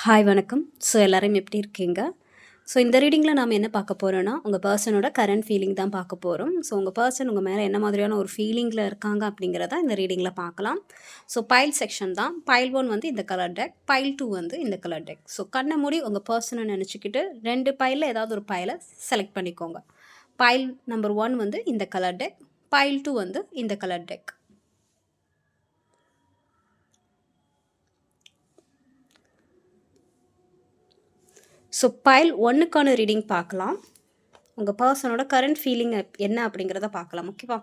Hi வணக்கம். So எல்லாரும் எப்படி இருக்கீங்க? ஸோ இந்த ரீடிங்கில் நாம் என்ன பார்க்க போகிறோன்னா, உங்கள் பர்சனோட கரண்ட் ஃபீலிங் தான் பார்க்க போகிறோம். ஸோ உங்கள் பர்சன் உங்கள் மேலே என்ன மாதிரியான ஒரு ஃபீலிங்கில் இருக்காங்க அப்படிங்கிறத இந்த ரீடிங்கில் பார்க்கலாம். ஸோ பைல் செக்ஷன் தான். பைல் 1 வந்து இந்த கலர் டெக், பைல் 2 வந்து இந்த கலர் டெக். ஸோ கண்ணை மூடி உங்கள் பர்சனை நினச்சிக்கிட்டு 2 பைலில் ஏதாவது ஒரு பைலை செலக்ட் பண்ணிக்கோங்க. பைல் நம்பர் 1 வந்து இந்த கலர் டெக், பைல் 2 வந்து இந்த கலர் டெக். ஸோ பைல் 1க்கான ரீடிங் பார்க்கலாம். உங்கள் பர்சனோட கரண்ட் ஃபீலிங் என்ன அப்படிங்கிறத பார்க்கலாம். ஓகேவா?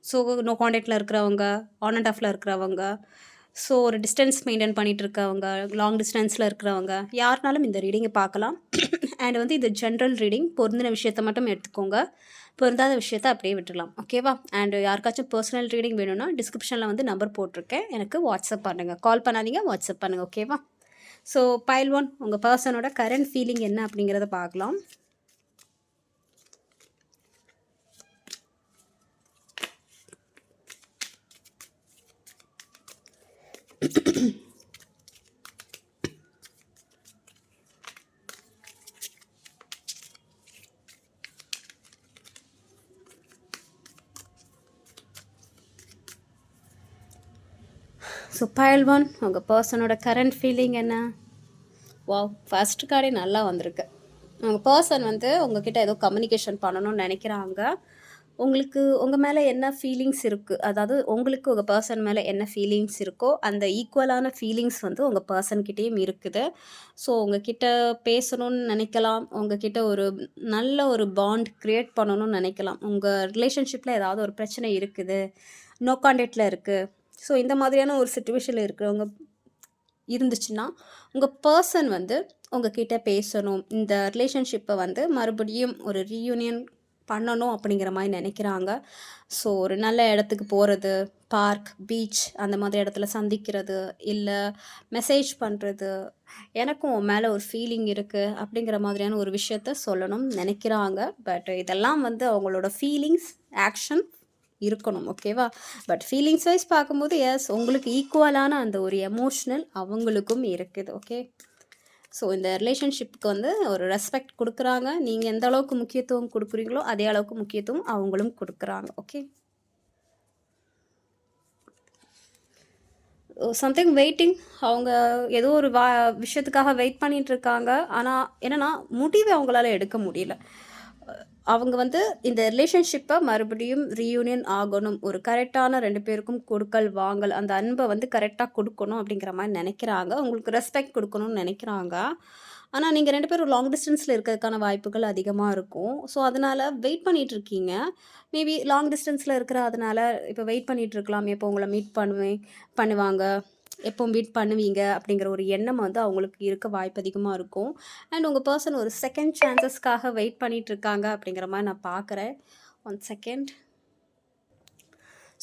ஸோ நோ காண்டாக்டில் இருக்கிறவங்க, ஆன் அண்ட் ஆஃபில் இருக்கிறவங்க, ஸோ ஒரு டிஸ்டன்ஸ் மெயின்டைன் பண்ணிகிட்டு இருக்கவங்க, லாங் டிஸ்டன்ஸில் இருக்கிறவங்க, யாருனாலும் இந்த ரீடிங்கை பார்க்கலாம். அண்ட் வந்து இது ஜென்ரல் ரீடிங். பொருந்தின விஷயத்தை மட்டும் எடுத்துக்கோங்க, பொருந்தாத விஷயத்தை அப்படியே விட்டுடலாம். ஓகேவா? அண்ட் யாருக்காச்சும் பர்சனல் ரீடிங் வேணும்னா டிஸ்கிரிப்ஷனில் வந்து நம்பர் போட்டிருக்கேன், எனக்கு வாட்ஸ்அப் பண்ணுங்கள். கால் பண்ணாதீங்க, வாட்ஸ்அப் பண்ணுங்கள். ஓகேவா? ஸோ பைல் 1 உங்கள் பர்சனோட கரண்ட் ஃபீலிங் என்ன அப்படிங்கிறத பார்க்கலாம். ஸோ பைல் 1 உங்கள் பர்சனோட கரண்ட் ஃபீலிங் என்ன? வாவ், ஃபர்ஸ்ட் கார்டே நல்லா வந்திருக்கு. உங்கள் பர்சன் வந்து உங்ககிட்ட ஏதோ கம்யூனிகேஷன் பண்ணணும்னு நினைக்கிறாங்க. உங்களுக்கு உங்கள் மேலே என்ன ஃபீலிங்ஸ் இருக்குது, அதாவது உங்களுக்கு உங்கள் பர்சன் மேலே என்ன ஃபீலிங்ஸ் இருக்கோ அந்த ஈக்குவலான ஃபீலிங்ஸ் வந்து உங்கள் பர்சன்கிட்டேயும் இருக்குது. ஸோ உங்ககிட்ட பேசணும்னு நினைக்கலாம், உங்ககிட்ட ஒரு நல்ல ஒரு பாண்ட் க்ரியேட் பண்ணணும்னு நினைக்கலாம். உங்கள் ரிலேஷன்ஷிப்பில் ஏதாவது ஒரு பிரச்சனை இருக்குது, நோ காண்டாக்டில் இருக்குது. ஸோ இந்த மாதிரியான ஒரு சிச்சுவேஷனில் இருக்கிறவங்க இருந்துச்சுன்னா உங்கள் பர்சன் வந்து உங்ககிட்ட பேசணும், இந்த ரிலேஷன்ஷிப்பை வந்து மறுபடியும் ஒரு ரீயூனியன் பண்ணணும் அப்படிங்கிற மாதிரி நினைக்கிறாங்க. ஸோ ஒரு நல்ல இடத்துக்கு போகிறது, பார்க், பீச் அந்த மாதிரி இடத்துல சந்திக்கிறது, இல்லை மெசேஜ் பண்ணுறது, எனக்கும் உன் மேலே ஒரு ஃபீலிங் இருக்குது அப்படிங்கிற மாதிரியான ஒரு விஷயத்த சொல்லணும்னு நினைக்கிறாங்க. பட் இதெல்லாம் வந்து அவங்களோட ஃபீலிங்ஸ், ஆக்ஷன் இருக்கணும். ஓகேவா? பட் ஃபீலிங்ஸ் வைஸ் பார்க்கும்போது எஸ், உங்களுக்கு ஈக்குவலான அந்த ஒரு எமோஷ்னல் அவங்களுக்கும் இருக்குது. ஓகே, ஸோ இந்த ரிலேஷன்ஷிப்புக்கு வந்து ஒரு ரெஸ்பெக்ட் கொடுக்குறாங்க. நீங்கள் எந்த அளவுக்கு முக்கியத்துவம் கொடுக்குறீங்களோ அதே அளவுக்கு முக்கியத்துவம் அவங்களும் கொடுக்குறாங்க. Okay, something waiting. அவங்க ஏதோ ஒரு விஷயத்துக்காக வெயிட் பண்ணிகிட்டு இருக்காங்க. ஆனால் என்னென்னா முடிவை அவங்களால எடுக்க முடியல. அவங்க வந்து இந்த ரிலேஷன்ஷிப்பை மறுபடியும் ரீயூனியன் ஆகணும், ஒரு கரெக்டான 2 பேருக்கும் கொடுக்கல் வாங்கல், அந்த அன்பை வந்து கரெக்டாக கொடுக்கணும் அப்படிங்கிற மாதிரி நினைக்கிறாங்க. உங்களுக்கு ரெஸ்பெக்ட் கொடுக்கணும்னு நினைக்கிறாங்க. ஆனால் நீங்கள் 2 பேரும் லாங் டிஸ்டன்ஸில் இருக்கிறதுக்கான வாய்ப்புகள் அதிகமாக இருக்கும். ஸோ அதனால் வெயிட் பண்ணிகிட்ருக்கீங்க. மேபி லாங் டிஸ்டன்ஸில் இருக்கிற அதனால் இப்போ வெயிட் பண்ணிகிட்ருக்கலாம், எப்போ உங்களை மீட் பண்ணுவாங்க, எப்போ மீட் பண்ணுவீங்க அப்படிங்கிற ஒரு எண்ணம் வந்து அவங்களுக்கு இருக்க வாய்ப்பு அதிகமாக இருக்கும். அண்ட் உங்கள் பர்சன் ஒரு செகண்ட் சான்சஸ்க்காக வெயிட் பண்ணிகிட்ருக்காங்க அப்படிங்கிற மாதிரி நான் பார்க்குறேன். 1 செகண்ட்.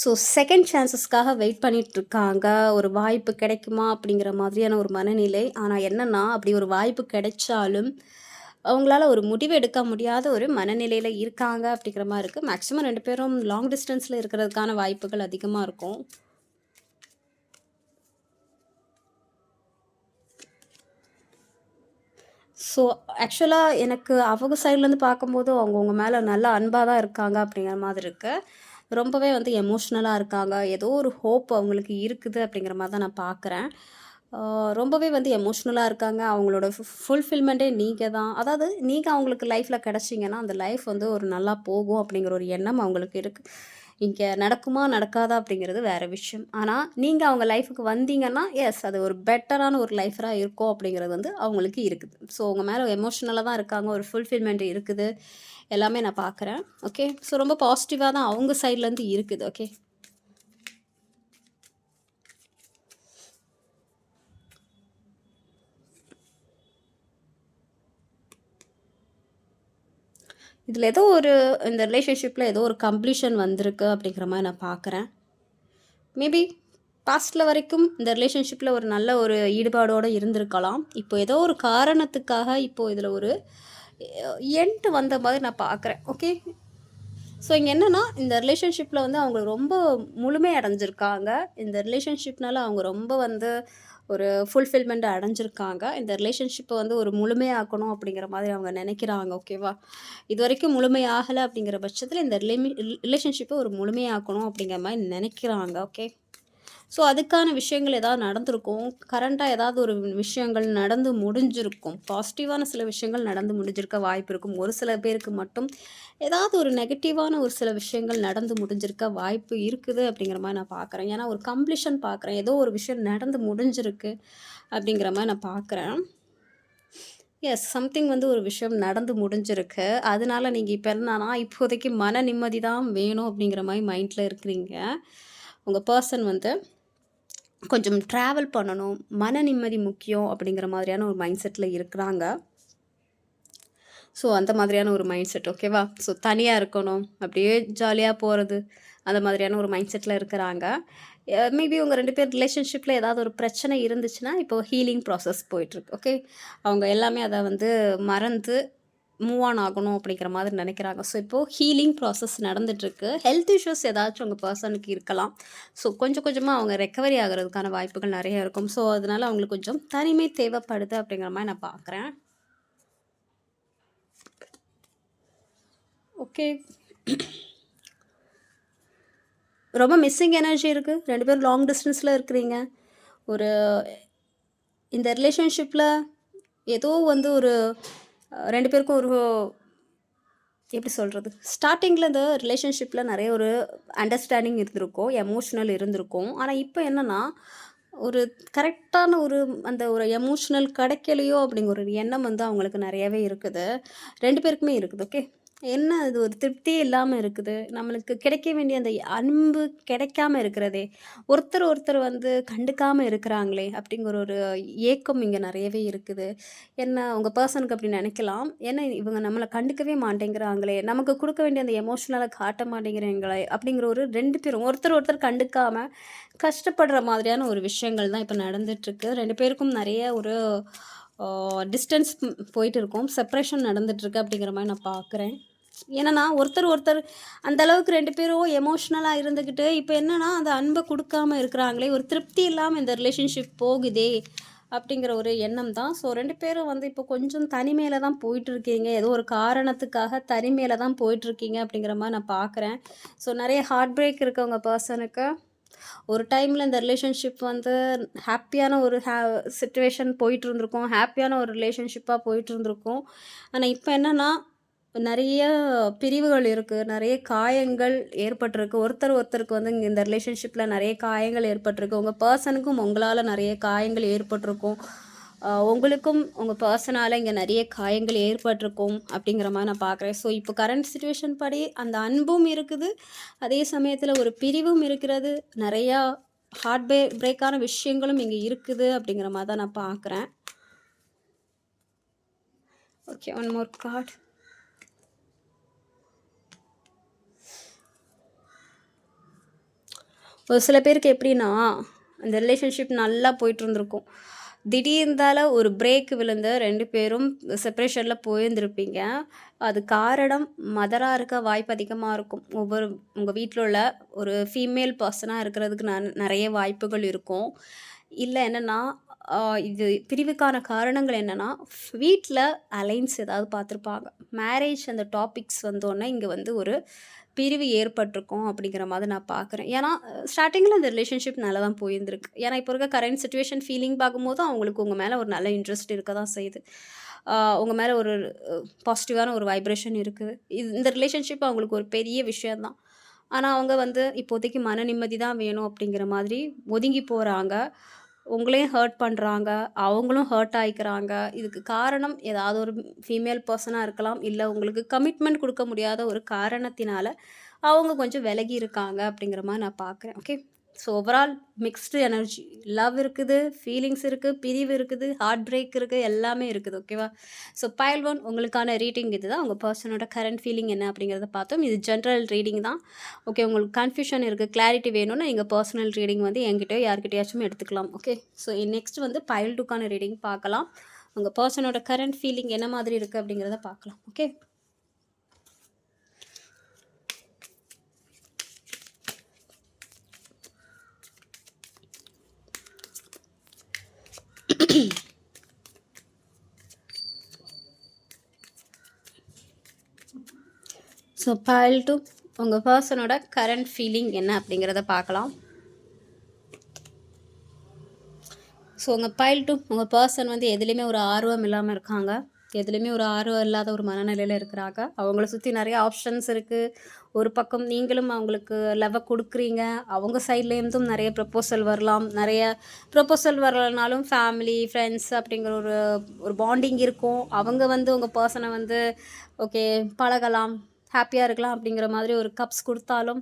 ஸோ செகண்ட் சான்சஸ்க்காக வெயிட் பண்ணிகிட்ருக்காங்க. ஒரு வாய்ப்பு கிடைக்குமா அப்படிங்கிற மாதிரியான ஒரு மனநிலை. ஆனால் என்னென்னா, அப்படி ஒரு வாய்ப்பு கிடைச்சாலும் அவங்களால ஒரு முடிவு எடுக்க முடியாத ஒரு மனநிலையில் இருக்காங்க அப்படிங்கிற மாதிரி இருக்குது. மேக்ஸிமம் 2 பேரும் லாங் டிஸ்டன்ஸில் இருக்கிறதுக்கான வாய்ப்புகள் அதிகமாக இருக்கும். ஸோ ஆக்சுவலாக எனக்கு அவங்க சைட்லேருந்து பார்க்கும்போது அவங்க மேலே நல்ல அன்பாக தான் இருக்காங்க அப்படிங்கிற மாதிரி இருக்குது. ரொம்பவே வந்து எமோஷ்னலாக இருக்காங்க. ஏதோ ஒரு ஹோப் அவங்களுக்கு இருக்குது அப்படிங்கிற மாதிரி தான் நான் பார்க்குறேன். ரொம்பவே வந்து எமோஷ்னலாக இருக்காங்க. அவங்களோட ஃபுல்ஃபில்மெண்ட்டே நீங்கள் தான். அதாவது நீங்கள் அவங்களுக்கு லைஃப்பில் கிடச்சிங்கன்னா அந்த லைஃப் வந்து ஒரு நல்லா போகும் அப்படிங்கிற ஒரு எண்ணம் அவங்களுக்கு இருக்குது. இங்கே நடக்குமா நடக்காதா அப்படிங்கிறது வேறு விஷயம். ஆனால் நீங்கள் அவங்க லைஃபுக்கு வந்தீங்கன்னா எஸ், அது ஒரு பெட்டரான ஒரு லைஃபாக இருக்கும் அப்படிங்கிறது வந்து அவங்களுக்கு இருக்குது. ஸோ உங்கள் மேலே எமோஷ்னலாக தான் இருக்காங்க, ஒரு ஃபுல்ஃபில்மெண்ட் இருக்குது, எல்லாமே நான் பார்க்குறேன். ஓகே, ஸோ ரொம்ப பாசிட்டிவாக தான் அவங்க சைட்லேருந்து இருக்குது. ஓகே, இதில் ஏதோ ஒரு இந்த ரிலேஷன்ஷிப்பில் ஏதோ ஒரு கம்ப்ளீஷன் வந்திருக்கு அப்படிங்கிற மாதிரி நான் பார்க்குறேன். மேபி பாஸ்ட்டில் வரைக்கும் இந்த ரிலேஷன்ஷிப்பில் ஒரு நல்ல ஒரு ஈடுபாடோடு இருந்திருக்கலாம். இப்போ ஏதோ ஒரு காரணத்துக்காக இப்போது இதில் ஒரு எண்ட் வந்த மாதிரி நான் பார்க்குறேன். ஓகே, ஸோ இங்கே என்னென்னா, இந்த ரிலேஷன்ஷிப்பில் வந்து அவங்க ரொம்ப முழுமை அடைஞ்சிருக்காங்க. இந்த ரிலேஷன்ஷிப்னால அவங்க ரொம்ப வந்து ஒரு ஃபுல்ஃபில்மெண்ட் அடைஞ்சிருக்காங்க. இந்த ரிலேஷன்ஷிப்பை வந்து ஒரு முழுமையாக்கணும் அப்படிங்கிற மாதிரி அவங்க நினைக்கிறாங்க. ஓகேவா? இது வரைக்கும் முழுமையாகலை அப்படிங்கிற பட்சத்தில் இந்த ரிலேஷன்ஷிப்பை ஒரு முழுமையாக்கணும் அப்படிங்கிற மாதிரி நினைக்கிறாங்க. ஓகே. ஸோ அதுக்கான விஷயங்கள் ஏதாவது நடந்திருக்கும். கரண்ட்டாக ஏதாவது ஒரு விஷயங்கள் நடந்து முடிஞ்சிருக்கும். பாசிட்டிவான சில விஷயங்கள் நடந்து முடிஞ்சிருக்க வாய்ப்பு இருக்கும். ஒரு சில பேருக்கு மட்டும் ஏதாவது ஒரு நெகட்டிவான ஒரு சில விஷயங்கள் நடந்து முடிஞ்சிருக்க வாய்ப்பு இருக்குது அப்படிங்கிற மாதிரி நான் பார்க்குறேன். ஏன்னா ஒரு கம்ப்ளீஷன் பார்க்குறேன். ஏதோ ஒரு விஷயம் நடந்து முடிஞ்சிருக்கு அப்படிங்கிற மாதிரி நான் பார்க்குறேன். எஸ், சம்திங் வந்து ஒரு விஷயம் நடந்து முடிஞ்சிருக்கு. அதனால நீங்கள் இப்போ என்னன்னா இப்போதைக்கு மன நிம்மதி தான் வேணும் அப்படிங்கிற மாதிரி மைண்டில் இருக்கிறீங்க. உங்கள் பர்சன் வந்து கொஞ்சம் ட்ராவல் பண்ணணும், மன நிம்மதி முக்கியம் அப்படிங்கிற மாதிரியான ஒரு மைண்ட் செட்டில் இருக்கிறாங்க. ஸோ அந்த மாதிரியான ஒரு மைண்ட் செட். ஓகேவா? ஸோ தனியாக இருக்கணும், அப்படியே ஜாலியாக போகிறது, அந்த மாதிரியான ஒரு மைண்ட் செட்டில் இருக்கிறாங்க. மேபி உங்கள் 2 பேர் ரிலேஷன்ஷிப்பில் ஏதாவது ஒரு பிரச்சனை இருந்துச்சுன்னா இப்போது ஹீலிங் ப்ராசஸ் போயிட்டுருக்கு. ஓகே. அவங்க எல்லாமே அதை வந்து மறந்து மூவ் ஆன் ஆகணும் அப்படிங்கிற மாதிரி நினைக்கிறாங்க. ஸோ இப்போது ஹீலிங் ப்ராசஸ் நடந்துகிட்ருக்கு. ஹெல்த் இஷ்யூஸ் ஏதாச்சும் உங்கள் பர்சனுக்கு இருக்கலாம். ஸோ கொஞ்சம் கொஞ்சமாக அவங்க ரெக்கவரி ஆகிறதுக்கான வாய்ப்புகள் நிறைய இருக்கும். ஸோ அதனால் அவங்களுக்கு கொஞ்சம் தனிமை தேவைப்படுது அப்படிங்கிற மாதிரி நான் பார்க்குறேன். ஓகே. ரொம்ப மிஸ்ஸிங் எனர்ஜி இருக்குது. 2 பேரும் லாங் டிஸ்டன்ஸில் இருக்கிறீங்க. ஒரு இந்த ரிலேஷன்ஷிப்பில் ஏதோ வந்து ஒரு 2 பேருக்கும் ஒரு எப்படி சொல்கிறது, ஸ்டார்டிங்கில் இந்த ரிலேஷன்ஷிப்பில் நிறைய ஒரு அண்டர்ஸ்டாண்டிங் இருந்திருக்கும், எமோஷ்னல் இருந்திருக்கும். ஆனால் இப்போ என்னென்னா ஒரு கரெக்டான ஒரு அந்த ஒரு எமோஷ்னல் கிடைக்கலையோ அப்படிங்கிற ஒரு எண்ணம் வந்து அவங்களுக்கு நிறையவே இருக்குது. 2 பேருக்குமே இருக்குது. ஓகே. என்ன இது ஒரு திருப்தியே இல்லாமல் இருக்குது. நம்மளுக்கு கிடைக்க வேண்டிய அந்த அன்பு கிடைக்காம இருக்கிறதே, ஒருத்தர் ஒருத்தர் வந்து கண்டுக்காமல் இருக்கிறாங்களே அப்படிங்கிற ஒரு ஏக்கம் இங்கே நிறையவே இருக்குது. என்ன உங்கள் பர்சனுக்கு அப்படி நினைக்கலாம். ஏன்னா இவங்க நம்மளை கண்டுக்கவே மாட்டேங்கிறாங்களே, நமக்கு கொடுக்க வேண்டிய அந்த எமோஷ்னலை காட்ட மாட்டேங்கிறீங்களே அப்படிங்கிற ஒரு 2 பேரும் ஒருத்தர் ஒருத்தர் கண்டுக்காமல் கஷ்டப்படுற மாதிரியான ஒரு விஷயங்கள் தான் இப்போ நடந்துட்டுருக்கு. 2 பேருக்கும் நிறைய ஒரு டிஸ்டன்ஸ் போயிட்டு இருக்கும், செப்பரேஷன் நடந்துட்டுருக்கு அப்படிங்கிற மாதிரி நான் பார்க்குறேன். ஏன்னா ஒருத்தர் ஒருத்தர் அந்த அளவுக்கு 2 பேரும் எமோஷ்னலாக இருந்துக்கிட்டு இப்போ என்னன்னா அந்த அன்பை கொடுக்காம இருக்கிறாங்களே, ஒரு திருப்தி இல்லாமல் இந்த ரிலேஷன்ஷிப் போகுதே அப்படிங்கிற ஒரு எண்ணம் தான். ஸோ 2 பேரும் வந்து இப்போ கொஞ்சம் தனிமையில் தான் போயிட்டுருக்கீங்க. ஏதோ ஒரு காரணத்துக்காக தனிமையில் தான் போயிட்டுருக்கீங்க அப்படிங்கிற மாதிரி நான் பார்க்குறேன். ஸோ நிறைய ஹார்ட் பிரேக் இருக்குது உங்கள் பர்சனுக்கு. ஒரு டைமில் இந்த ரிலேஷன்ஷிப் வந்து ஹாப்பியான ஒரு சிச்சுவேஷன் போயிட்டு இருந்திருக்கும், ஹாப்பியான ஒரு ரிலேஷன்ஷிப்பாக போயிட்டு இருந்திருக்கும். ஆனால் இப்போ என்னென்னா நிறைய பிரிவுகள் இருக்குது, நிறைய காயங்கள் ஏற்பட்டிருக்கு. ஒருத்தர் ஒருத்தருக்கு வந்து இங்கே இந்த ரிலேஷன்ஷிப்பில் நிறைய காயங்கள் ஏற்பட்டிருக்கு. உங்கள் பர்சனுக்கும் உங்களால் நிறைய காயங்கள் ஏற்பட்டிருக்கும். உங்களுக்கும் உங்கள் பர்சனால் இங்கே நிறைய காயங்கள் ஏற்பட்டிருக்கும் அப்படிங்கிற மாதிரி நான் பார்க்குறேன். ஸோ இப்போ கரண்ட் சுச்சுவேஷன் படி அந்த அன்பும் இருக்குது, அதே சமயத்தில் ஒரு பிரிவும் இருக்கிறது, நிறையா ஹார்ட் பிரேக்கான விஷயங்களும் இங்கே இருக்குது அப்படிங்கிற மாதிரி தான் நான் பார்க்குறேன். Okay, one more card. ஒரு சில பேருக்கு எப்படின்னா அந்த ரிலேஷன்ஷிப் நல்லா போயிட்டு இருந்திருக்கும், திடீர்ந்தால ஒரு பிரேக் விழுந்து 2 பேரும் செப்பரேஷனில் போயிருந்திருப்பீங்க. அது காரணம் மதராக இருக்க வாய்ப்பு அதிகமாக இருக்கும். உங்கள் வீட்டில் உள்ள ஒரு ஃபீமேல் பர்சனாக இருக்கிறதுக்கு நிறைய வாய்ப்புகள் இருக்கும். இல்லை என்னென்னா இது பிரிவுக்கான காரணங்கள் என்னென்னா வீட்டில் அலைன்ஸ் ஏதாவது பார்த்துருப்பாங்க. மேரேஜ் அந்த டாபிக்ஸ் வந்தோடனே இங்கே வந்து ஒரு பிரிவு ஏற்பட்டிருக்கும் அப்படிங்கிற மாதிரி நான் பார்க்குறேன். ஏன்னா ஸ்டார்டிங்கில் இந்த ரிலேஷன்ஷிப் நல்லா தான் போயிருந்துருக்கு. ஏன்னா இப்போ இருக்க கரண்ட் சுச்சுவேஷன் ஃபீலிங் பார்க்கும்போது அவங்களுக்கு உங்கள் மேலே ஒரு நல்ல இன்ட்ரெஸ்ட் இருக்க தான் செய்யுது. உங்கள் மேலே ஒரு பாசிட்டிவான ஒரு வைப்ரேஷன் இருக்குது. இந்த ரிலேஷன்ஷிப் அவங்களுக்கு ஒரு பெரிய விஷயந்தான். ஆனால் அவங்க வந்து இப்போதைக்கு மன நிம்மதி தான் வேணும் அப்படிங்கிற மாதிரி ஒதுங்கி போகிறாங்க. உங்களையும் ஹர்ட் பண்ணுறாங்க, அவங்களும் ஹர்ட் ஆகிக்கிறாங்க. இதுக்கு காரணம் ஏதாவது ஒரு ஃபீமேல் பர்சனாக இருக்கலாம், இல்லை உங்களுக்கு கமிட்மெண்ட் கொடுக்க முடியாத ஒரு காரணத்தினால அவங்க கொஞ்சம் விலகி இருக்காங்க அப்படிங்கிற மாதிரி நான் பார்க்குறேன். Okay. So overall mixed energy, love இருக்குது, ஃபீலிங்ஸ் இருக்குது, பிரிவு இருக்குது, ஹார்ட் பிரேக் இருக்குது, எல்லாமே இருக்குது. ஓகேவா? ஸோ பைல் 1 உங்களுக்கான ரீடிங் இது தான். உங்கள் பர்சனோட கரண்ட் ஃபீலிங் என்ன அப்படிங்கிறத பார்த்தோம். இது ஜென்ரல் ரீடிங் தான். ஓகே. உங்களுக்கு கன்ஃபியூஷன் இருக்குது, கிளாரிட்டி வேணும்னா நீங்கள் பர்சனல் ரீடிங் வந்து என்கிட்டயோ யார்கிட்டயாச்சும் எடுத்துக்கலாம். ஓகே. ஸோ நெக்ஸ்ட் வந்து பைல் 2க்கான ரீடிங் பார்க்கலாம். உங்கள் பர்சனோட கரண்ட் ஃபீலிங் என்ன மாதிரி இருக்குது அப்படிங்கிறத பார்க்கலாம். ஓகே. ஸோ பைல் 2 உங்கள் பர்சனோட கரண்ட் ஃபீலிங் என்ன அப்படிங்கிறத பார்க்கலாம். ஸோ உங்கள் பைல் 2 உங்கள் பர்சன் வந்து எதுலேயுமே ஒரு ஆர்வம் இல்லாமல் இருக்காங்க. எதுலேயுமே ஒரு ஆர்வம் இல்லாத ஒரு மனநிலையில் இருக்கிறாங்க. அவங்கள சுற்றி நிறைய ஆப்ஷன்ஸ் இருக்குது. ஒரு பக்கம் நீங்களும் அவங்களுக்கு லவ்வை கொடுக்குறீங்க. அவங்க சைட்லேருந்தும் நிறைய ப்ரப்போசல் வரலாம். நிறைய ப்ரப்போசல் வரலனாலும் ஃபேமிலி ஃப்ரெண்ட்ஸ் அப்படிங்கிற ஒரு ஒரு பாண்டிங் இருக்கும். அவங்க வந்து உங்கள் பர்சனை வந்து ஓகே பழகலாம், ஹாப்பியாக இருக்கலாம் அப்படிங்கிற மாதிரி ஒரு கப்ஸ் கொடுத்தாலும்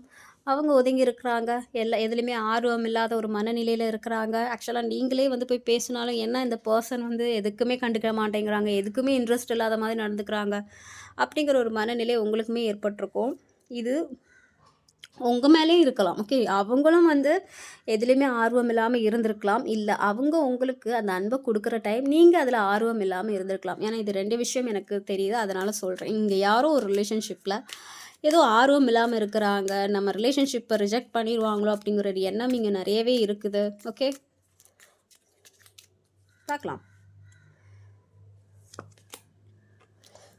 அவங்க ஒதுங்கி இருக்கிறாங்க. எதுலேயுமே ஆர்வம் இல்லாத ஒரு மனநிலையில் இருக்கிறாங்க. ஆக்சுவலாக நீங்களே வந்து போய் பேசினாலும் என்ன இந்த பர்சன் வந்து எதுக்குமே கண்டுக்க மாட்டேங்கிறாங்க, எதுக்குமே இன்ட்ரெஸ்ட் இல்லாத மாதிரி நடந்துக்கிறாங்க அப்படிங்கிற ஒரு மனநிலை உங்களுக்குமே ஏற்பட்டிருக்கும். இது உங்கள் மேலேயும் இருக்கலாம். ஓகே, அவங்களும் வந்து எதுலேயுமே ஆர்வம் இல்லாமல் இருந்திருக்கலாம். இல்லை அவங்க உங்களுக்கு அந்த அன்பை கொடுக்குற டைம் நீங்கள் அதில் ஆர்வம் இல்லாமல் இருந்திருக்கலாம். ஏன்னா இது 2 விஷயம் எனக்கு தெரியுது, அதனால் சொல்கிறேன். இங்கே யாரோ ஒரு ரிலேஷன்ஷிப்பில் ஏதோ ஆர்வம் இல்லாமல் இருக்கிறாங்க, நம்ம ரிலேஷன்ஷிப்பை ரிஜெக்ட் பண்ணிடுவாங்களோ அப்படிங்கிற ஒரு எண்ணம் இங்கே நிறையவே இருக்குது. ஓகே, பார்க்கலாம்.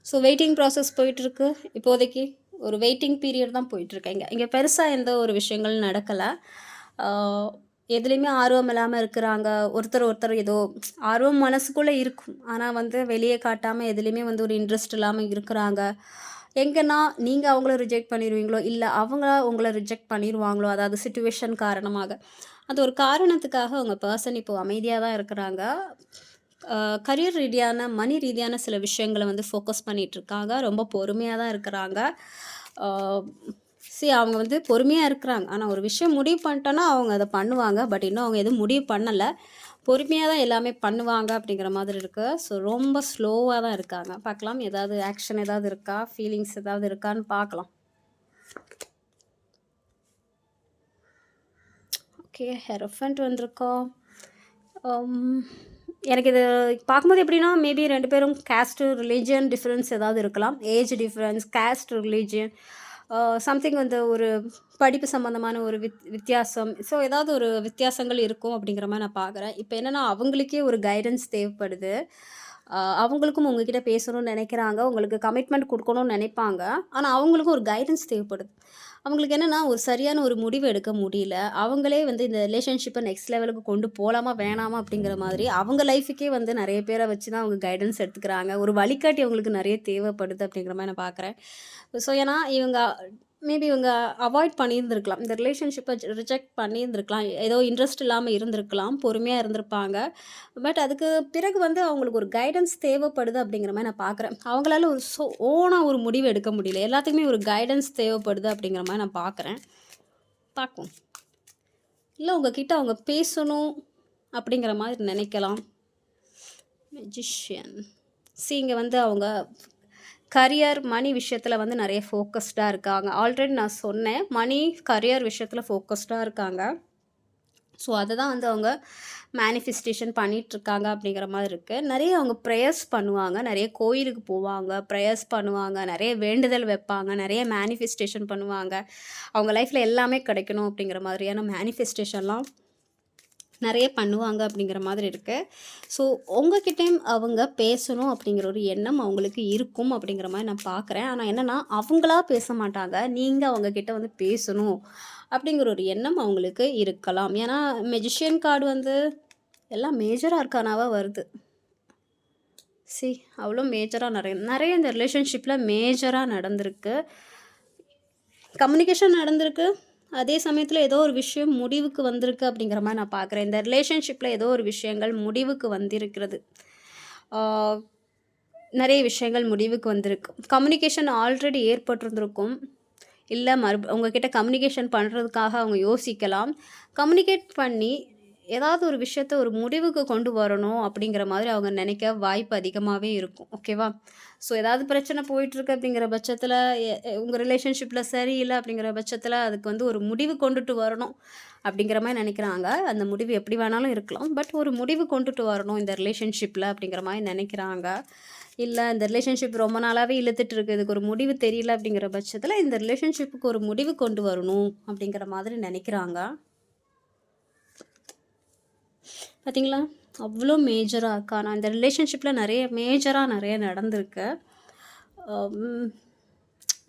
ஸோ வெயிட்டிங் ப்ராசஸ் போயிட்டுருக்கு. இப்போதைக்கு ஒரு வெயிட்டிங் பீரியட் தான் போயிட்டுருக்கேங்க. இங்கே பெருசாக எந்த ஒரு விஷயங்கள் நடக்கலை. எதுலேயுமே ஆர்வம் இல்லாமல் இருக்கிறாங்க. ஒருத்தர் ஏதோ ஆர்வம் மனசுக்குள்ளே இருக்கும், ஆனால் வந்து வெளியே காட்டாமல் எதுலேயுமே வந்து ஒரு இன்ட்ரெஸ்ட் இல்லாமல் இருக்கிறாங்க. எங்கன்னா நீங்கள் அவங்கள ரிஜெக்ட் பண்ணிடுவீங்களோ, இல்லை அவங்க உங்களை ரிஜெக்ட் பண்ணிடுவாங்களோ, அதாவது சிச்சுவேஷன் காரணமாக. அது ஒரு காரணத்துக்காக உங்கள் பர்சன் இப்போது அமைதியாக தான் இருக்கிறாங்க. கரியர் ரீதியான மணி ரீதியான சில விஷயங்களை வந்து ஃபோக்கஸ் பண்ணிகிட்ருக்காங்க. ரொம்ப பொறுமையாக தான் இருக்கிறாங்க. அவங்க வந்து பொறுமையாக இருக்கிறாங்க. ஆனால் ஒரு விஷயம் முடிவு பண்ணிட்டோன்னா அவங்க அதை பண்ணுவாங்க. பட் இன்னும் அவங்க எதுவும் முடிவு பண்ணலை. பொறுமையாக தான் எல்லாமே பண்ணுவாங்க அப்படிங்கிற மாதிரி இருக்குது. ஸோ ரொம்ப ஸ்லோவாக தான் இருக்காங்க. பார்க்கலாம், ஏதாவது ஆக்ஷன் ஏதாவது இருக்கா, ஃபீலிங்ஸ் ஏதாவது இருக்கான்னு பார்க்கலாம். ஓகே, ஹெரஃபண்ட் வந்திருக்கோம். எனக்கு இது பார்க்கும்போது எப்படின்னா மேபி 2 பேரும் கேஸ்ட்டு ரிலீஜியன் டிஃப்ரென்ஸ் ஏதாவது இருக்கலாம். Age difference, caste religion, something வந்து ஒரு படிப்பு சம்மந்தமான ஒரு வித்தியாசம். ஸோ ஏதாவது ஒரு வித்தியாசங்கள் இருக்கும் அப்படிங்கிற மாதிரி நான் பார்க்குறேன். இப்போ என்னென்னா அவங்களுக்கே ஒரு கைடன்ஸ் தேவைப்படுது. அவங்களுக்கும் உங்ககிட்ட பேசணும்னு நினைக்கிறாங்க, உங்களுக்கு கமிட்மெண்ட் கொடுக்கணும்னு நினைப்பாங்க. ஆனால் அவங்களுக்கும் ஒரு கைடன்ஸ் தேவைப்படுது. அவங்களுக்கு என்னென்னா ஒரு சரியான ஒரு முடிவு எடுக்க முடியல. அவங்களே வந்து இந்த ரிலேஷன்ஷிப்பை நெக்ஸ்ட் லெவலுக்கு கொண்டு போகலாமா வேணாமா அப்படிங்கிற மாதிரி அவங்க லைஃபுக்கே வந்து நிறைய பேரை வச்சு தான் அவங்க கைடன்ஸ் எடுத்துக்கிறாங்க. ஒரு வழிகாட்டி அவங்களுக்கு நிறைய தேவைப்படுது அப்படிங்கிற மாதிரி நான் பார்க்குறேன். ஸோ ஏன்னா இவங்க மேபி இவங்க அவாய்ட் பண்ணியிருந்துருக்கலாம், இந்த ரிலேஷன்ஷிப்பை ரிஜெக்ட் பண்ணியிருந்துருக்கலாம், ஏதோ இன்ட்ரெஸ்ட் இல்லாமல் இருந்திருக்கலாம், பொறுமையாக இருந்திருப்பாங்க. பட் அதுக்கு பிறகு வந்து அவங்களுக்கு ஒரு கைடன்ஸ் தேவைப்படுது அப்படிங்கிற மாதிரி நான் பார்க்குறேன். அவங்களால ஒரு ஓனாக ஒரு முடிவு எடுக்க முடியல, எல்லாத்துக்குமே ஒரு கைடன்ஸ் தேவைப்படுது அப்படிங்கிற மாதிரி நான் பார்க்குறேன். பார்க்கும் இல்லை உங்ககிட்ட அவங்க பேசணும் அப்படிங்கிற மாதிரி நினைக்கலாம். மெஜிஷியன் இங்கே வந்து அவங்க கரியர் மணி விஷயத்தில் வந்து நிறைய ஃபோக்கஸ்டாக இருக்காங்க. ஆல்ரெடி நான் சொன்னேன், மணி கரியர் விஷயத்தில் ஃபோக்கஸ்டாக இருக்காங்க. ஸோ அதை தான் வந்து அவங்க மேனிஃபெஸ்டேஷன் பண்ணிகிட்ருக்காங்க அப்படிங்கிற மாதிரி இருக்குது. நிறைய அவங்க ப்ரேயர்ஸ் பண்ணுவாங்க, நிறைய கோயிலுக்கு போவாங்க, ப்ரேயர்ஸ் பண்ணுவாங்க, நிறைய வேண்டுதல் வைப்பாங்க, நிறைய மேனிஃபெஸ்டேஷன் பண்ணுவாங்க. அவங்க லைஃப்பில் எல்லாமே கிடைக்கணும் அப்படிங்கிற மாதிரியான மேனிஃபெஸ்டேஷன்லாம் நிறைய பண்ணுவாங்க அப்படிங்கிற மாதிரி இருக்குது. ஸோ உங்ககிட்டேயும் அவங்க பேசணும் அப்படிங்கிற ஒரு எண்ணம் அவங்களுக்கு இருக்கும் அப்படிங்கிற மாதிரி நான் பார்க்குறேன். ஆனால் என்னென்னா அவங்களா பேச மாட்டாங்க, நீங்கள் அவங்கக்கிட்ட வந்து பேசணும் அப்படிங்கிற ஒரு எண்ணம் அவங்களுக்கு இருக்கலாம். ஏன்னா மெஜிஷியன் கார்டு வந்து எல்லாம் மேஜராக இருக்கானாவாக வருது. அவ்வளோ மேஜராக நிறைய இந்த ரிலேஷன்ஷிப்பில் மேஜராக நடந்திருக்கு, கம்யூனிகேஷன் நடந்திருக்கு. அதே சமயத்தில் ஏதோ ஒரு விஷயம் முடிவுக்கு வந்திருக்கு அப்படிங்கிற மாதிரி நான் பார்க்குறேன். இந்த ரிலேஷன்ஷிப்பில் ஏதோ ஒரு விஷயங்கள் முடிவுக்கு வந்திருக்கிறது. நிறைய விஷயங்கள் முடிவுக்கு வந்திருக்கு. கம்யூனிகேஷன் ஆல்ரெடி ஏற்பட்டிருந்திருக்கும், இல்லை உங்ககிட்ட கம்யூனிகேஷன் பண்ணுறதுக்காக அவங்க யோசிக்கலாம். கம்யூனிகேட் பண்ணி ஏதாவது ஒரு விஷயத்த ஒரு முடிவுக்கு கொண்டு வரணும் அப்படிங்கிற மாதிரி அவங்க நினைக்க வாய்ப்பு அதிகமாகவே இருக்கும். ஓகேவா? ஸோ ஏதாவது பிரச்சனை போயிட்டுருக்கு அப்படிங்கிற பட்சத்தில் உங்கள் ரிலேஷன்ஷிப்பில் சரியில்லை அப்படிங்கிற பட்சத்தில் அதுக்கு வந்து ஒரு முடிவு கொண்டுட்டு வரணும் அப்படிங்கிற மாதிரி நினைக்கிறாங்க. அந்த முடிவு எப்படி வேணாலும் இருக்கலாம், பட் ஒரு முடிவு கொண்டுட்டு வரணும் இந்த ரிலேஷன்ஷிப்பில் அப்படிங்கிற மாதிரி நினைக்கிறாங்க. இல்லை இந்த ரிலேஷன்ஷிப் ரொம்ப நாளாகவே இழுத்துட்டு இருக்குது, இதுக்கு ஒரு முடிவு தெரியல அப்படிங்கிற பட்சத்தில் இந்த ரிலேஷன்ஷிப்புக்கு ஒரு முடிவு கொண்டு வரணும் அப்படிங்கிற மாதிரி நினைக்கிறாங்க. பார்த்தீங்களா, அவ்வளோ மேஜராக இருக்கா. நான் இந்த ரிலேஷன்ஷிப்பில் நிறைய மேஜராக நிறைய நடந்திருக்கு.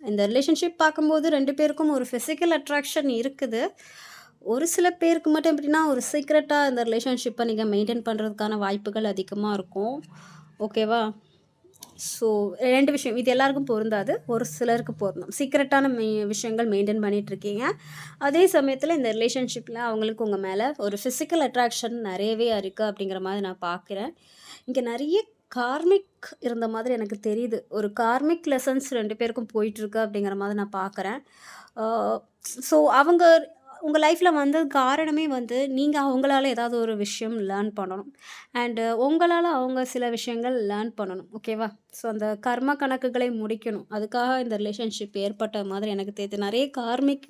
இந்த ரிலேஷன்ஷிப் பார்க்கும்போது 2 பேருக்கும் ஒரு ஃபிசிக்கல் அட்ராக்ஷன் இருக்குது. ஒரு சில பேருக்கு மட்டும் எப்படின்னா, ஒரு சீக்ரெட்டா இந்த ரிலேஷன்ஷிப்பை நீங்கள் மெயின்டெயின் பண்ணுறதுக்கான வாய்ப்புகள் அதிகமாக இருக்கும். ஓகேவா? ஸோ 2 விஷயம். இது எல்லாருக்கும் பொருந்தாது. ஒரு சிலருக்கு பொருந்தும். சீக்ரெட்டான விஷயங்கள் மெயின்டெயின் பண்ணிகிட்ருக்கீங்க. அதே சமயத்தில் இந்த ரிலேஷன்ஷிப்பில் அவங்களுக்கு உங்கள் மேலே ஒரு ஃபிசிக்கல் அட்ராக்ஷன் நிறையவே இருக்குது அப்படிங்கிற மாதிரி நான் பார்க்குறேன். இங்கே நிறைய கார்மிக் இருந்த மாதிரி எனக்கு தெரியுது. ஒரு கார்மிக் லெசன்ஸ் 2 பேருக்கும் போயிட்டுருக்கு அப்படிங்கிற மாதிரி நான் பார்க்குறேன். ஸோ அவங்க உங்கள் லைஃப்பில் வந்தது காரணமே வந்து நீங்கள் அவங்களால ஏதாவது ஒரு விஷயம் லேர்ன் பண்ணணும். அண்டு உங்களால் அவங்க சில விஷயங்கள் லேர்ன் பண்ணணும். ஓகேவா? ஸோ அந்த கர்ம கணக்குகளை முடிக்கணும். அதுக்காக இந்த ரிலேஷன்ஷிப் ஏற்பட்ட மாதிரி எனக்கு தெரியுது. நிறைய கார்மிக்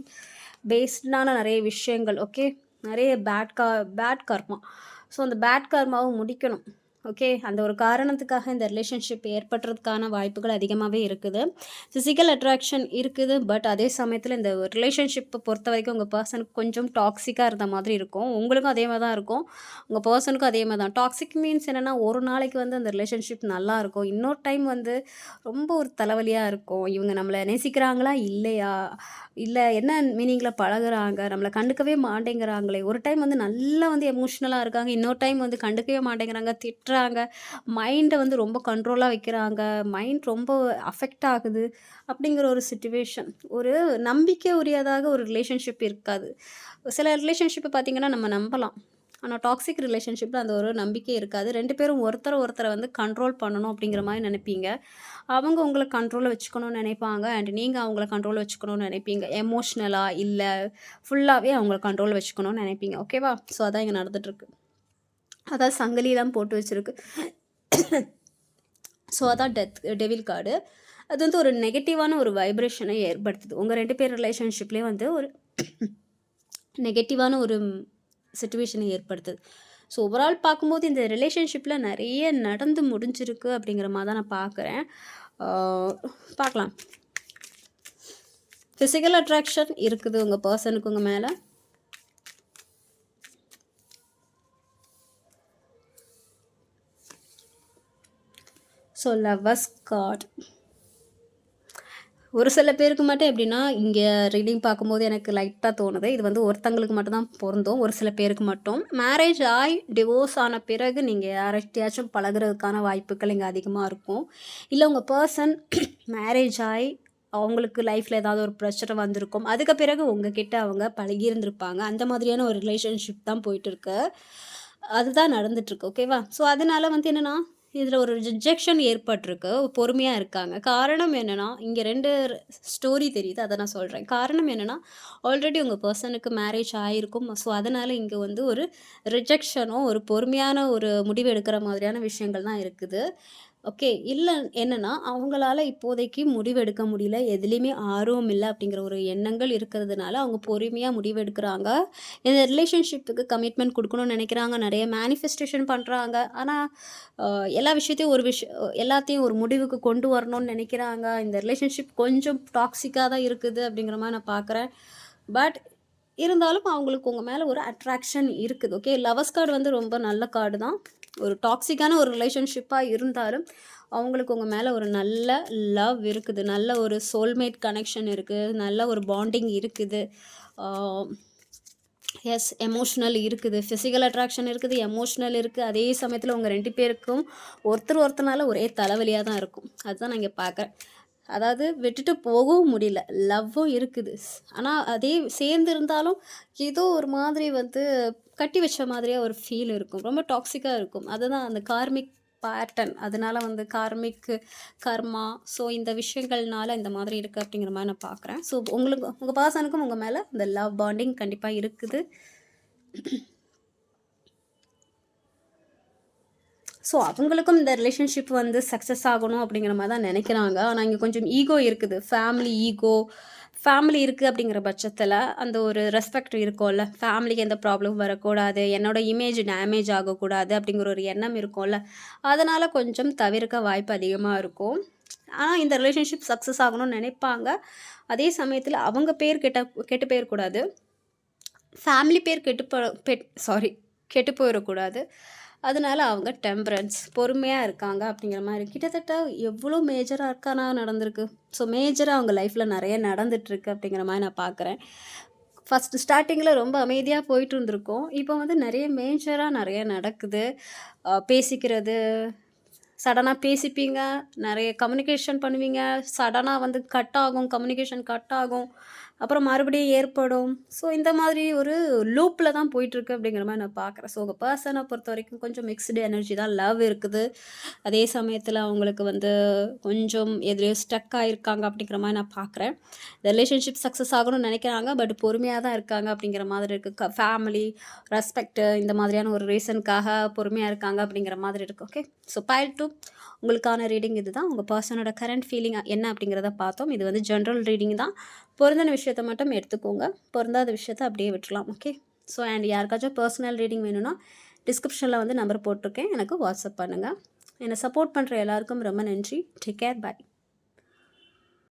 பேஸ்டான நிறைய விஷயங்கள். ஓகே, நிறைய பேட் கர்மா. ஸோ அந்த பேட் கர்மாவை முடிக்கணும். ஓகே, அந்த ஒரு காரணத்துக்காக இந்த ரிலேஷன்ஷிப் ஏற்படுறதுக்கான வாய்ப்புகள் அதிகமாகவே இருக்குது. ஃபிசிக்கல் அட்ராக்ஷன் இருக்குது. பட் அதே சமயத்தில் இந்த ரிலேஷன்ஷிப்பை பொறுத்த வரைக்கும் உங்கள் பர்சனுக்கு கொஞ்சம் டாக்ஸிக்காக இருந்த மாதிரி இருக்கும். உங்களுக்கும் அதே மாதிரி தான் இருக்கும். உங்கள் பர்சனுக்கும் அதே மாதிரி தான். டாக்ஸிக் மீன்ஸ் என்னென்னா, ஒரு நாளைக்கு வந்து அந்த ரிலேஷன்ஷிப் நல்லாயிருக்கும், இன்னொரு டைம் வந்து ரொம்ப ஒரு தலைவலியாக இருக்கும். இவங்க நம்மளை நேசிக்கிறாங்களா இல்லையா, இல்லை என்ன மீனிங்கில் பழகுறாங்க, நம்மளை கண்டுக்கவே மாட்டேங்கிறாங்களே. ஒரு டைம் வந்து நல்லா வந்து எமோஷ்னலாக இருக்காங்க, இன்னொரு டைம் வந்து கண்டுக்கவே மாட்டேங்கிறாங்க, திட்டுறாங்க, மைண்டை வந்து ரொம்ப கண்ட்ரோலாக வைக்கிறாங்க, மைண்ட் ரொம்ப அஃபெக்ட் ஆகுது அப்படிங்கிற ஒரு சிச்சுவேஷன். ஒரு நம்பிக்கை உரியதாக ஒரு ரிலேஷன்ஷிப் இருக்காது. சில ரிலேஷன்ஷிப்பை பார்த்திங்கன்னா நம்ம நம்பலாம். ஆனால் டாக்ஸிக் ரிலேஷன்ஷிப்பில் அந்த ஒரு நம்பிக்கை இருக்காது. 2 பேரும் ஒருத்தரை வந்து கண்ட்ரோல் பண்ணணும் அப்படிங்கிற மாதிரி நினைப்பீங்க. அவங்க உங்களை கண்ட்ரோலில் வச்சுக்கணும்னு நினைப்பாங்க. அண்ட் நீங்கள் அவங்கள கண்ட்ரோலில் வச்சுக்கணும்னு நினைப்பீங்க. எமோஷ்னலாக இல்லை, ஃபுல்லாகவே அவங்கள கண்ட்ரோலில் வச்சுக்கணும்னு நினைப்பீங்க. ஓகேவா? ஸோ அதான் இங்கே நடந்துகிட்ருக்கு. அதான் சங்கிலிலாம் போட்டு வச்சுருக்கு. ஸோ அதான் டெவில் கார்டு. அது வந்து ஒரு நெகட்டிவான ஒரு வைப்ரேஷனை ஏற்படுத்துது. உங்கள் 2 பேர் ரிலேஷன்ஷிப்லேயே வந்து ஒரு நெகட்டிவான ஒரு சிச்சுவேஷனை ஏற்படுத்துது. ஸோ ஓவரால் பார்க்கும்போது இந்த ரிலேஷன்ஷிப்பில் நிறைய நடந்து முடிஞ்சிருக்கு அப்படிங்கிற மாதிரி தான் நான் பார்க்குறேன். பார்க்கலாம். ஃபிசிக்கல் அட்ராக்ஷன் இருக்குது உங்கள் பர்சனுக்கு உங்கள் மேலே. So lovers card. ஒரு சில பேருக்கு மட்டும் எப்படின்னா, இங்கே ரீடிங் பார்க்கும்போது எனக்கு லைட்டாக தோணுது, இது வந்து ஒருத்தங்களுக்கு மட்டும் தான் பொருந்தும். ஒரு சில பேருக்கு மட்டும். மேரேஜ் ஆகி டிவோர்ஸ் ஆன பிறகு நீங்கள் யார்கிட்டயாச்சும் பழகுறதுக்கான வாய்ப்புகள் இங்கே அதிகமாக இருக்கும். இல்லை உங்கள் பர்சன் மேரேஜ் ஆகி அவங்களுக்கு லைஃப்பில் ஏதாவது ஒரு பிரச்சனை வந்திருக்கும், அதுக்கு பிறகு உங்ககிட்ட அவங்க பழகியிருந்திருப்பாங்க. அந்த மாதிரியான ஒரு ரிலேஷன்ஷிப் தான் போயிட்டுருக்கு. அதுதான் நடந்துட்டுருக்கு. ஓகேவா? ஸோ அதனால வந்து என்னென்னா, இதில் ஒரு ரிஜெக்ஷன் ஏற்பட்டிருக்கு. பொறுமையாக இருக்காங்க. காரணம் என்னென்னா, இங்கே 2 ஸ்டோரி தெரியுது, அதை நான் சொல்கிறேன். காரணம் என்னென்னா, ஆல்ரெடி உங்கள் பர்சனுக்கு மேரேஜ் ஆகிருக்கும். ஸோ அதனால் இங்கே வந்து ஒரு ரிஜெக்ஷனோ ஒரு பொறுமையான ஒரு முடிவு எடுக்கிற மாதிரியான விஷயங்கள் தான் இருக்குது. ஓகே, இல்லை என்னென்னா, அவங்களால இப்போதைக்கு முடிவெடுக்க முடியல, எதுலேயுமே ஆர்வம் இல்லை அப்படிங்கிற ஒரு எண்ணங்கள் இருக்கிறதுனால அவங்க பொறுமையாக முடிவெடுக்கிறாங்க. இந்த ரிலேஷன்ஷிப்புக்கு கமிட்மெண்ட் கொடுக்கணும்னு நினைக்கிறாங்க, நிறைய மேனிஃபெஸ்டேஷன் பண்ணுறாங்க. ஆனால் எல்லா விஷயத்தையும் எல்லாத்தையும் ஒரு முடிவுக்கு கொண்டு வரணும்னு நினைக்கிறாங்க. இந்த ரிலேஷன்ஷிப் கொஞ்சம் டாக்ஸிக்காக தான் இருக்குது அப்படிங்கிற மாதிரி நான் பார்க்குறேன். பட் இருந்தாலும் அவங்களுக்கு உங்கள் மேலே ஒரு அட்ராக்ஷன் இருக்குது. ஓகே, லவ்வர்ஸ் கார்டு வந்து ரொம்ப நல்ல கார்டு தான். ஒரு டாக்ஸிக்கான ஒரு ரிலேஷன்ஷிப்பாக இருந்தாலும் அவங்களுக்கு உங்கள் மேலே ஒரு நல்ல லவ் இருக்குது, நல்ல ஒரு சோல்மேட் கனெக்ஷன் இருக்குது, நல்ல ஒரு பாண்டிங் இருக்குது. எஸ், எமோஷ்னல் இருக்குது, ஃபிசிக்கல் அட்ராக்ஷன் இருக்குது, எமோஷ்னல் இருக்குது. அதே சமயத்தில் உங்கள் 2 பேருக்கும் ஒருத்தனால ஒரே தலைவலியாக தான் இருக்கும். அதுதான் நான் இங்கே பார்க்குறேன். அதாவது விட்டுட்டு போகவும் முடியல, லவ்வும் இருக்குது. ஆனால் அதே சேர்ந்து இருந்தாலும் ஏதோ ஒரு மாதிரி வந்து கட்டி வச்ச மாதிரியாக ஒரு ஃபீல் இருக்கும், ரொம்ப டாக்ஸிக்காக இருக்கும். அதுதான் அந்த கார்மிக் பேட்டர்ன். அதனால வந்து கார்மிக் கர்மா. ஸோ இந்த விஷயங்கள்னால இந்த மாதிரி இருக்குது அப்படிங்கிற மாதிரி நான் பார்க்குறேன். ஸோ உங்கள் பர்சனுக்கும் உங்கள் மேலே இந்த லவ் பாண்டிங் கண்டிப்பாக இருக்குது. ஸோ அவங்களுக்கும் இந்த ரிலேஷன்ஷிப் வந்து சக்ஸஸ் ஆகணும் அப்படிங்கிற மாதிரி தான் நினைக்கிறாங்க. ஆனால் இங்கே கொஞ்சம் ஈகோ இருக்குது, ஃபேமிலி இருக்குது அப்படிங்கிற பட்சத்தில் அந்த ஒரு ரெஸ்பெக்ட் இருக்கும்ல, ஃபேமிலிக்கு எந்த ப்ராப்ளமும் வரக்கூடாது, என்னோடய இமேஜ் டேமேஜ் ஆகக்கூடாது அப்படிங்கிற ஒரு எண்ணம் இருக்கும்ல, அதனால் கொஞ்சம் தவிர்க்க வாய்ப்பு அதிகமாக இருக்கும். ஆனால் இந்த ரிலேஷன்ஷிப் சக்ஸஸ் ஆகணும்னு நினைப்பாங்க. அதே சமயத்தில் அவங்க பேர் கெட்டு போயிடக்கூடாது, ஃபேமிலி பேர் கெட்டு போயிடக்கூடாது. அதனால அவங்க டெம்பரன்ஸ் பொறுமையாக இருக்காங்க அப்படிங்கிற மாதிரி கிட்டத்தட்ட எவ்வளோ மேஜராக இருக்கானா நடந்திருக்கு. ஸோ மேஜராக அவங்க லைஃப்பில் நிறைய நடந்துட்டுருக்கு அப்படிங்கிற மாதிரி நான் பார்க்குறேன். ஃபஸ்ட்டு ஸ்டார்டிங்கில் ரொம்ப அமைதியாக போயிட்டு இருந்திருக்கோம். இப்போ வந்து நிறைய மேஜராக நிறைய நடக்குது. பேசிக்கிறது சடனாக பேசிப்பீங்க, நிறைய கம்யூனிகேஷன் பண்ணுவீங்க, சடனாக வந்து கட் ஆகும், கம்யூனிகேஷன் கட் ஆகும், அப்புறம் மறுபடியும் ஏற்படும். ஸோ இந்த மாதிரி ஒரு லூப்பில் தான் போயிட்டுருக்கு அப்படிங்கிற மாதிரி நான் பார்க்குறேன். ஸோ உங்கள் பர்சனை பொறுத்த வரைக்கும் கொஞ்சம் மிக்ஸ்டு எனர்ஜி தான், லவ் இருக்குது. அதே சமயத்தில் அவங்களுக்கு வந்து கொஞ்சம் எதுலேயோ ஸ்டக் ஆகிருக்காங்க அப்படிங்கிற மாதிரி நான் பார்க்குறேன். இந்த ரிலேஷன்ஷிப் சக்ஸஸ் ஆகணும்னு நினைக்கிறாங்க, பட் பொறுமையாக தான் இருக்காங்க அப்படிங்கிற மாதிரி இருக்குது. ஃபேமிலி ரெஸ்பெக்ட் இந்த மாதிரியான ஒரு ரீசனுக்காக பொறுமையாக இருக்காங்க அப்படிங்கிற மாதிரி இருக்குது. ஓகே, ஸோ பைல் 2 உங்களுக்கான ரீடிங் இது தான். உங்கள் பர்சனோட கரண்ட் ஃபீலிங் என்ன அப்படிங்கிறத பார்த்தோம். இது வந்து ஜென்ரல் ரீடிங் தான். பொருந்தின விஷயத்தை மட்டும் எடுத்துக்கோங்க, பொருந்தாத விஷயத்தை அப்படியே விட்டுலாம். ஓகே, ஸோ அண்ட் யாருக்காச்சும் பர்சனல் ரீடிங் வேணும்னா டிஸ்கிரிப்ஷனில் வந்து நம்பர் போட்டிருக்கேன், எனக்கு வாட்ஸ்அப் பண்ணுங்கள். என்னை சப்போர்ட் பண்ணுற எல்லாருக்கும் ரொம்ப நன்றி. டேக் கேர், பாய்.